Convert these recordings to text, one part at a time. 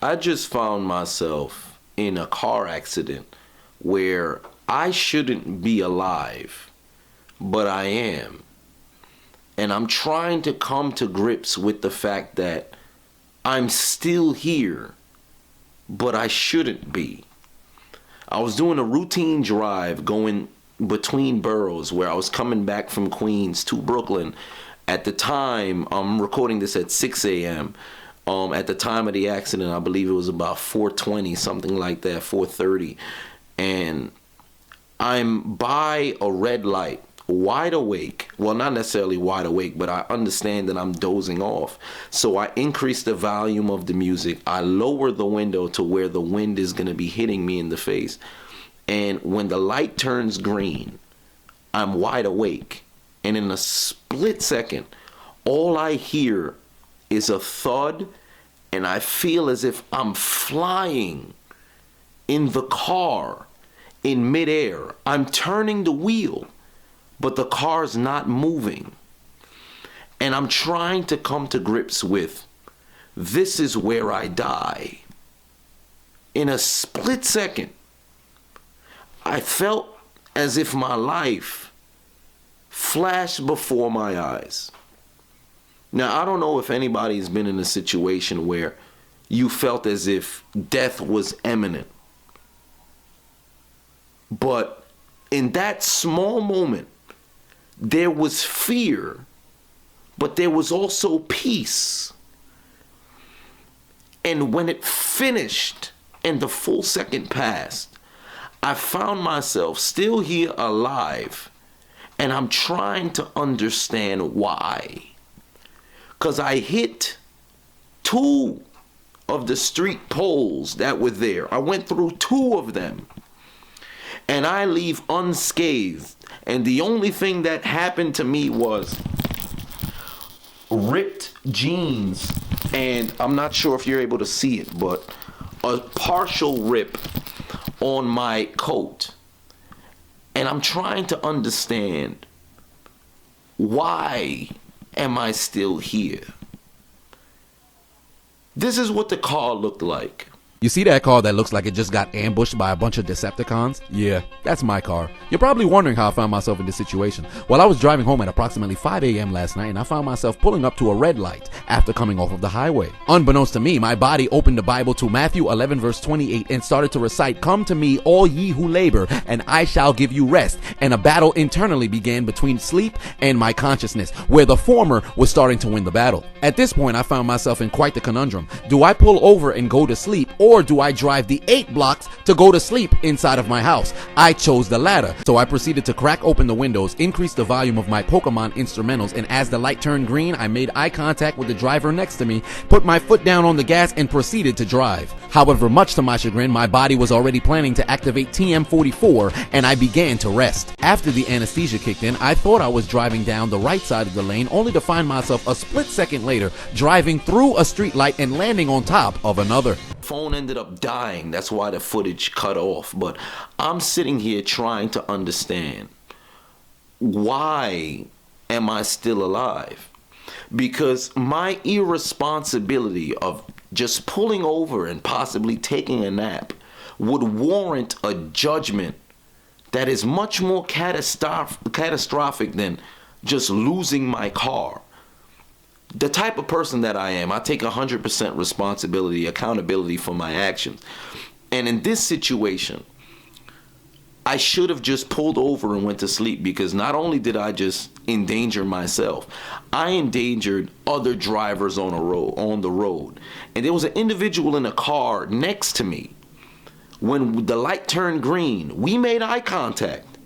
I just found myself in a car accident where I shouldn't be alive, but I am. And I'm trying to come to grips with the fact that I'm still here, but I shouldn't be. I was doing a routine drive going between boroughs where I was coming back from Queens to Brooklyn. At the time, I'm recording this at 6 a.m. At the time of the accident, I believe it was about 4:20, something like that, 4:30. And I'm by a red light, wide awake. Well, not necessarily wide awake, but I understand that I'm dozing off. So I increase the volume of the music. I lower the window to where the wind is going to be hitting me in the face. And when the light turns green, I'm wide awake. And in a split second, all I hear is a thud, and I feel as if I'm flying in the car in midair. I'm turning the wheel, but the car's not moving. And I'm trying to come to grips with, this is where I die. In a split second, I felt as if my life flashed before my eyes. Now, I don't know if anybody's been in a situation where you felt as if death was imminent. But in that small moment, there was fear, but there was also peace. And when it finished and the full second passed, I found myself still here alive, and I'm trying to understand why. Because I hit 2 of the street poles that were there. I went through 2 of them, and I leave unscathed. And the only thing that happened to me was ripped jeans, and I'm not sure if you're able to see it, but a partial rip on my coat. And I'm trying to understand, why am I still here? This is what the car looked like. You see that car that looks like it just got ambushed by a bunch of Decepticons? Yeah, that's my car. You're probably wondering how I found myself in this situation. Well, I was driving home at approximately 5 a.m. last night, and I found myself pulling up to a red light after coming off of the highway. Unbeknownst to me, my body opened the Bible to Matthew 11 verse 28 and started to recite, "Come to me, all ye who labor, and I shall give you rest." And a battle internally began between sleep and my consciousness, where the former was starting to win the battle. At this point, I found myself in quite the conundrum. Do I pull over and go to sleep, or do I drive the 8 blocks to go to sleep inside of my house? I chose the latter, so I proceeded to crack open the windows, increase the volume of my Pokemon instrumentals, and as the light turned green, I made eye contact with the driver next to me, put my foot down on the gas, and proceeded to drive. However, much to my chagrin, my body was already planning to activate TM44, and I began to rest. After the anesthesia kicked in, I thought I was driving down the right side of the lane, only to find myself a split second later driving through a street light and landing on top of another. Phone ended up dying. That's why the footage cut off. But I'm sitting here trying to understand, why am I still alive? Because my irresponsibility of just pulling over and possibly taking a nap would warrant a judgment that is much more catastrophic than just losing my car. The type of person that I am, I take 100% responsibility, accountability for my actions. And in this situation, I should have just pulled over and went to sleep, because not only did I just endanger myself, I endangered other drivers on the road. And there was an individual in a car next to me. When the light turned green, we made eye contact.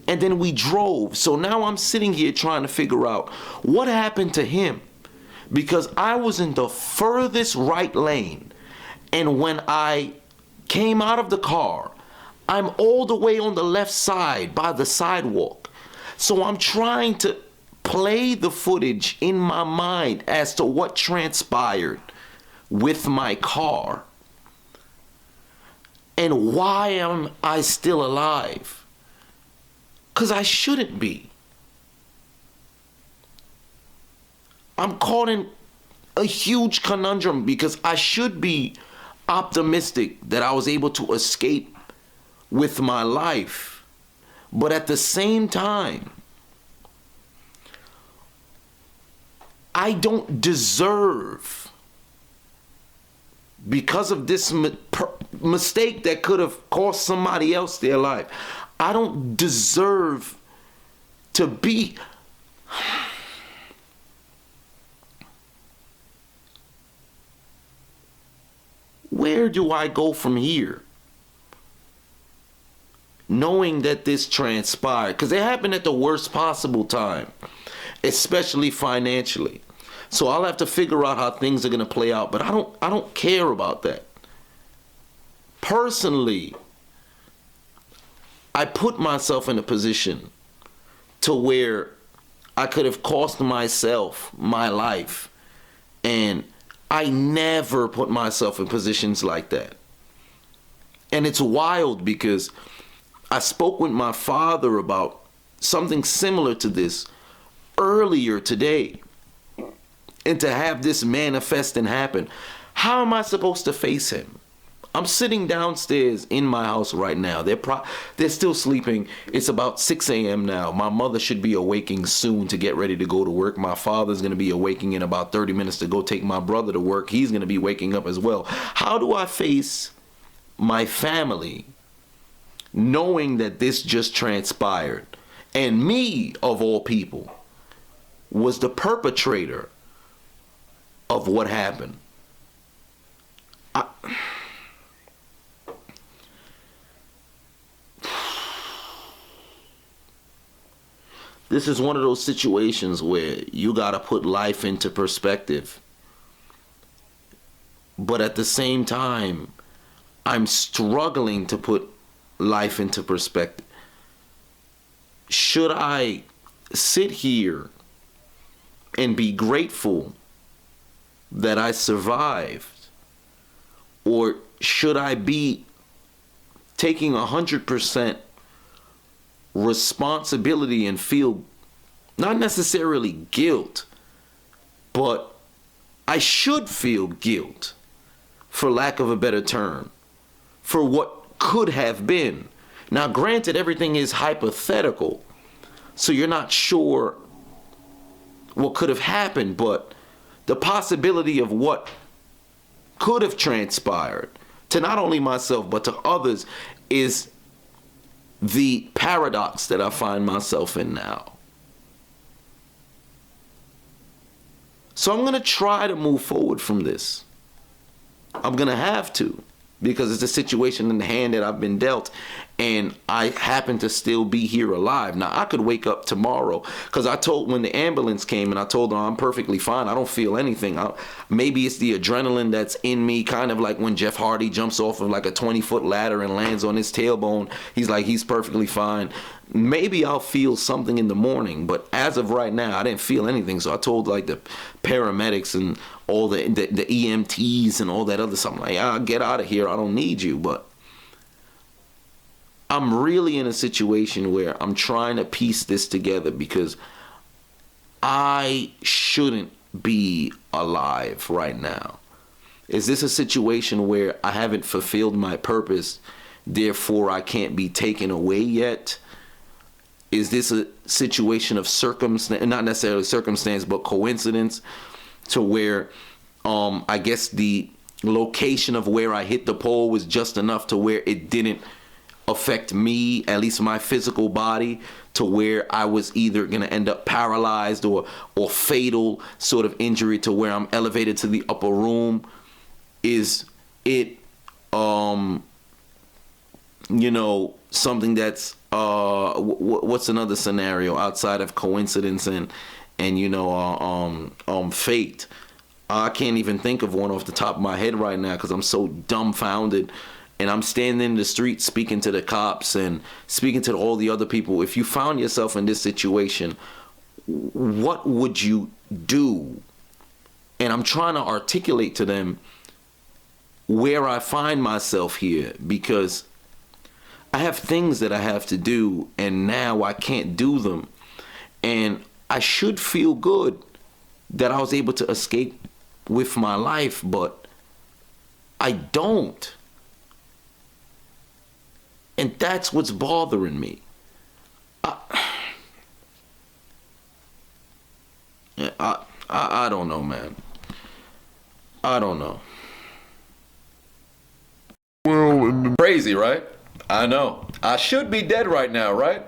And then we drove. So now I'm sitting here trying to figure out what happened to him. Because I was in the furthest right lane, and when I came out of the car, I'm all the way on the left side by the sidewalk. So I'm trying to play the footage in my mind as to what transpired with my car. And why am I still alive? Because I shouldn't be. I'm caught in a huge conundrum, because I should be optimistic that I was able to escape with my life. But at the same time, I don't deserve, because of this mistake that could have cost somebody else their life, I don't deserve to be. Where do I go from here? Knowing that this transpired, because it happened at the worst possible time, especially financially. So I'll have to figure out how things are going to play out, but I don't care about that. Personally, I put myself in a position to where I could have cost myself my life, and I never put myself in positions like that. And it's wild because I spoke with my father about something similar to this earlier today. And to have this manifest and happen, how am I supposed to face him? I'm sitting downstairs in my house right now. They're still sleeping. It's about 6 a.m. now. My mother should be awaking soon to get ready to go to work. My father's going to be awaking in about 30 minutes to go take my brother to work. He's going to be waking up as well. How do I face my family knowing that this just transpired? And me, of all people, was the perpetrator of what happened. This is one of those situations where you gotta put life into perspective. But at the same time, I'm struggling to put life into perspective. Should I sit here and be grateful that I survived? Or should I be taking 100% responsibility and feel not necessarily guilt, but I should feel guilt, for lack of a better term, for what could have been? Now, granted, everything is hypothetical, so you're not sure what could have happened, but the possibility of what could have transpired to not only myself but to others is the paradox that I find myself in now. So I'm going to try to move forward from this. I'm going to have to, because it's a situation in the hand that I've been dealt, and I happen to still be here alive. Now, I could wake up tomorrow, because when the ambulance came and I told them I'm perfectly fine, I don't feel anything. Maybe it's the adrenaline that's in me, kind of like when Jeff Hardy jumps off of like a 20-foot ladder and lands on his tailbone. He's perfectly fine. Maybe I'll feel something in the morning, but as of right now, I didn't feel anything. So I told like the paramedics and all the EMTs and all that other stuff, like, get out of here, I don't need you. But I'm really in a situation where I'm trying to piece this together, because I shouldn't be alive right now. Is this a situation where I haven't fulfilled my purpose, therefore I can't be taken away yet? Is this a situation of circumstance, not necessarily circumstance, but coincidence, to where I guess the location of where I hit the pole was just enough to where it didn't affect me, at least my physical body, to where I was either going to end up paralyzed or fatal sort of injury to where I'm elevated to the upper room? Is it, something that's, what's another scenario outside of coincidence and fate? I can't even think of one off the top of my head right now, because I'm so dumbfounded. And I'm standing in the street speaking to the cops and speaking to all the other people. If you found yourself in this situation, what would you do? And I'm trying to articulate to them where I find myself here, because I have things that I have to do, and now I can't do them. And I should feel good that I was able to escape with my life, but I don't. And that's what's bothering me. I don't know, man. I don't know. Well, crazy, right? I know. I should be dead right now, right?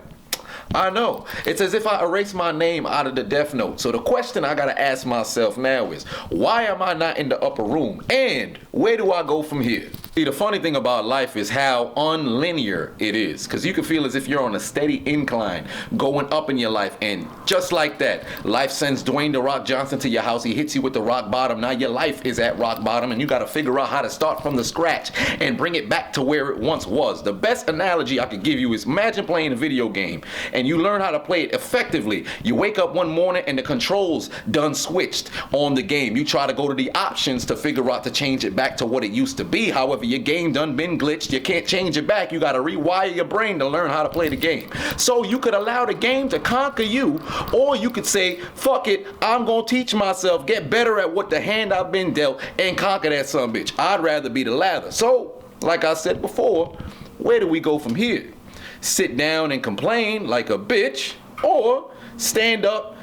I know. It's as if I erased my name out of the death note. So the question I gotta ask myself now is, why am I not in the upper room? And where do I go from here? See, the funny thing about life is how unlinear it is. Because you can feel as if you're on a steady incline going up in your life. And just like that, life sends Dwayne "The Rock" Johnson to your house. He hits you with the rock bottom. Now your life is at rock bottom. And you gotta figure out how to start from the scratch and bring it back to where it once was. The best analogy I could give you is imagine playing a video game. And you learn how to play it effectively. You wake up one morning and the controls done switched on the game. You try to go to the options to figure out to change it back to what it used to be. However, your game done been glitched. You can't change it back. You got to rewire your brain to learn how to play the game. So you could allow the game to conquer you, or you could say, fuck it, I'm going to teach myself, get better at what the hand I've been dealt, and conquer that son of a bitch. I'd rather be the latter. So, like I said before, where do we go from here? Sit down and complain like a bitch, or stand up,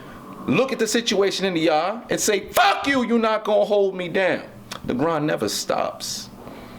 look at the situation in the eye, and say, fuck you, you're not gonna hold me down. The grind never stops.